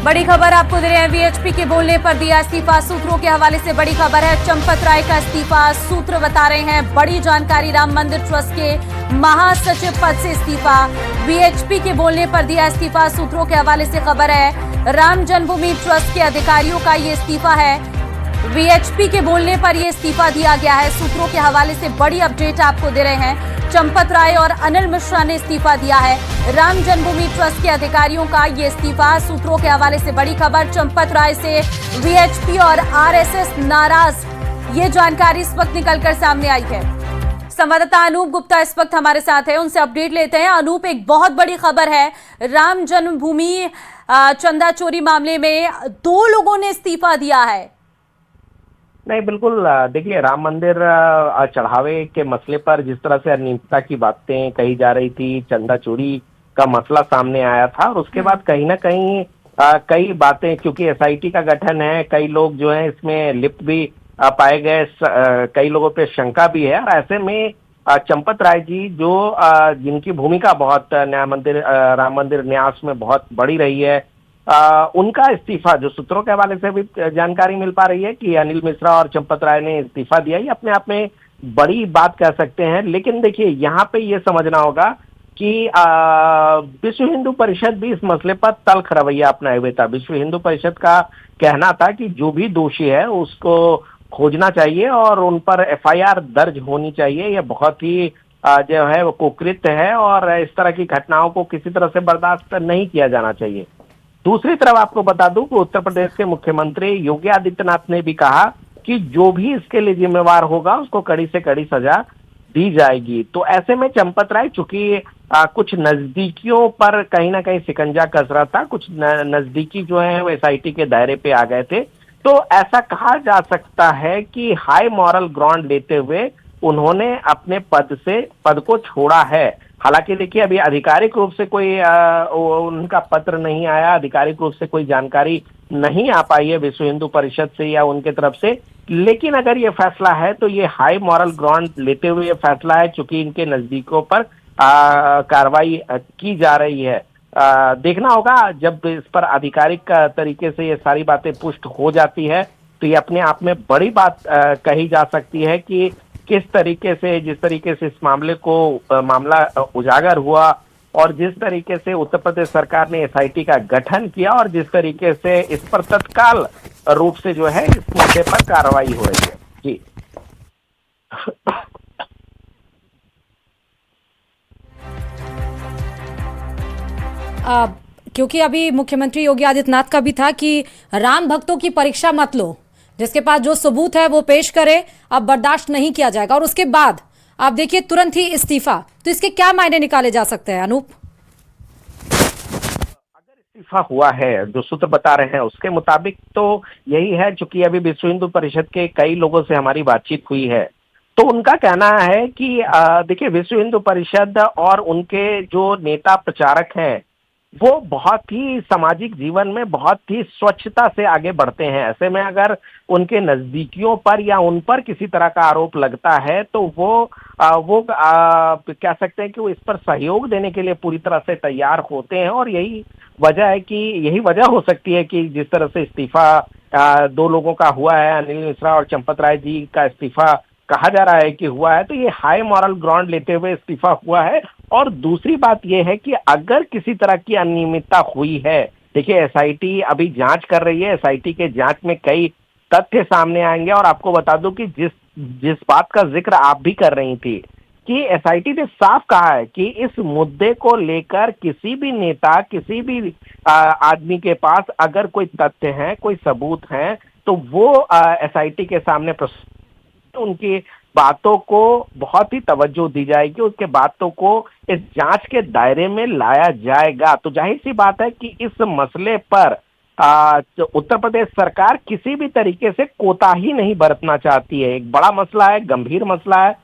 बड़ी खबर आपको दे रहे हैं। वीएचपी के बोलने पर दिया इस्तीफा। सूत्रों के हवाले से बड़ी खबर है। चंपत राय का इस्तीफा। सूत्र बता रहे हैं बड़ी जानकारी। राम मंदिर ट्रस्ट के महासचिव पद से इस्तीफा। वीएचपी के बोलने पर दिया इस्तीफा। सूत्रों के हवाले से खबर है राम जन्मभूमि ट्रस्ट के अधिकारियों का ये इस्तीफा है। वीएचपी के बोलने पर यह इस्तीफा दिया गया है। सूत्रों के हवाले से बड़ी अपडेट आपको दे रहे हैं। चंपत राय और अनिल मिश्रा ने इस्तीफा दिया है। राम जन्मभूमि ट्रस्ट के अधिकारियों का ये इस्तीफा। सूत्रों के हवाले से बड़ी खबर। चंपत राय से वीएचपी और आरएसएस नाराज, ये जानकारी इस वक्त निकलकर सामने आई है। संवाददाता अनूप गुप्ता इस वक्त हमारे साथ है, उनसे अपडेट लेते हैं। अनूप, एक बहुत बड़ी खबर है। राम जन्मभूमि चंदा चोरी मामले में 2 लोगों ने इस्तीफा दिया है। नहीं, बिल्कुल। देखिए, राम मंदिर चढ़ावे के मसले पर जिस तरह से अनियमितता की बातें कही जा रही थी, चंदा चोरी का मसला सामने आया था, और उसके बाद कहीं ना कहीं कई बातें, क्योंकि एसआईटी का गठन है, कई लोग जो हैं इसमें लिप्त भी पाए गए, कई लोगों पे शंका भी है। और ऐसे में चंपत राय जी, जो जिनकी भूमिका बहुत राम मंदिर न्यास में बहुत बड़ी रही है, उनका इस्तीफा, जो सूत्रों के हवाले से भी जानकारी मिल पा रही है कि अनिल मिश्रा और चंपत राय ने इस्तीफा दिया, ये अपने आप में बड़ी बात कह सकते हैं। लेकिन देखिए, यहाँ पे ये समझना होगा कि विश्व हिंदू परिषद भी इस मसले पर तल्ख रवैया अपनाए हुए था। विश्व हिंदू परिषद का कहना था कि जो भी दोषी है उसको खोजना चाहिए और उन पर एफआईआर दर्ज होनी चाहिए। ये बहुत ही जो है वो कुकृत्य है, और इस तरह की घटनाओं को किसी तरह से बर्दाश्त नहीं किया जाना चाहिए। दूसरी तरफ आपको बता दूं कि उत्तर प्रदेश के मुख्यमंत्री योगी आदित्यनाथ ने भी कहा कि जो भी इसके लिए जिम्मेवार होगा उसको कड़ी से कड़ी सजा दी जाएगी। तो ऐसे में चंपत राय, चूंकि कुछ नजदीकियों पर कहीं ना कहीं शिकंजा कस रहा था, कुछ नजदीकी जो है वो एसआईटी के दायरे पे आ गए थे, तो ऐसा कहा जा सकता है कि हाई मॉरल ग्राउंड लेते हुए उन्होंने अपने पद को छोड़ा है। हालांकि देखिए, अभी आधिकारिक रूप से कोई उनका पत्र नहीं आया, आधिकारिक रूप से कोई जानकारी नहीं आ पाई है विश्व हिंदू परिषद से या उनके तरफ से। लेकिन अगर ये फैसला है तो ये हाई मॉरल ग्राउंड लेते हुए ये फैसला है, चूंकि इनके नजदीकों पर कार्रवाई की जा रही है। देखना होगा जब इस पर आधिकारिक तरीके से ये सारी बातें पुष्ट हो जाती है, तो ये अपने आप में बड़ी बात कही जा सकती है कि किस तरीके से, जिस तरीके से इस मामला उजागर हुआ, और जिस तरीके से उत्तर प्रदेश सरकार ने एसआईटी का गठन किया, और जिस तरीके से इस पर तत्काल रूप से जो है इस मुद्दे पर कार्रवाई हो रही है। जी। क्योंकि अभी मुख्यमंत्री योगी आदित्यनाथ का भी था कि राम भक्तों की परीक्षा मत लो, जिसके पास जो सबूत है वो पेश करे, अब बर्दाश्त नहीं किया जाएगा। और उसके बाद आप देखिए तुरंत ही इस्तीफा, तो इसके क्या मायने निकाले जा सकते हैं अनूप? अगर इस्तीफा हुआ है, जो सूत्र बता रहे हैं उसके मुताबिक, तो यही है। चूंकि अभी विश्व हिंदू परिषद के कई लोगों से हमारी बातचीत हुई है, तो उनका कहना है कि देखिए, विश्व हिंदू परिषद और उनके जो नेता प्रचारक हैं वो बहुत ही सामाजिक जीवन में बहुत ही स्वच्छता से आगे बढ़ते हैं। ऐसे में अगर उनके नजदीकियों पर या उन पर किसी तरह का आरोप लगता है, तो वो कह सकते हैं कि वो इस पर सहयोग देने के लिए पूरी तरह से तैयार होते हैं। और यही वजह हो सकती है कि जिस तरह से इस्तीफा 2 लोगों का हुआ है, अनिल मिश्रा और चंपत राय जी का इस्तीफा कहा जा रहा है कि हुआ है, तो ये हाई मॉरल ग्राउंड लेते हुए इस्तीफा हुआ है। और दूसरी बात यह है कि अगर किसी तरह की अनियमितता हुई है, देखिए एसआईटी अभी जांच कर रही है, एसआईटी के जांच में कई तथ्य सामने आएंगे। और आपको बता दूं कि जिस बात का जिक्र आप भी कर रही थी, कि एसआईटी ने साफ कहा है कि इस मुद्दे को लेकर किसी भी नेता, किसी भी आदमी के पास अगर कोई तथ्य है, कोई सबूत है, तो वो एसआईटी के सामने उनकी बातों को बहुत ही तवज्जो दी जाएगी, उसके बातों को इस जांच के दायरे में लाया जाएगा। तो जाहिर सी बात है कि इस मसले पर उत्तर प्रदेश सरकार किसी भी तरीके से कोताही नहीं बरतना चाहती है। एक बड़ा मसला है, गंभीर मसला है।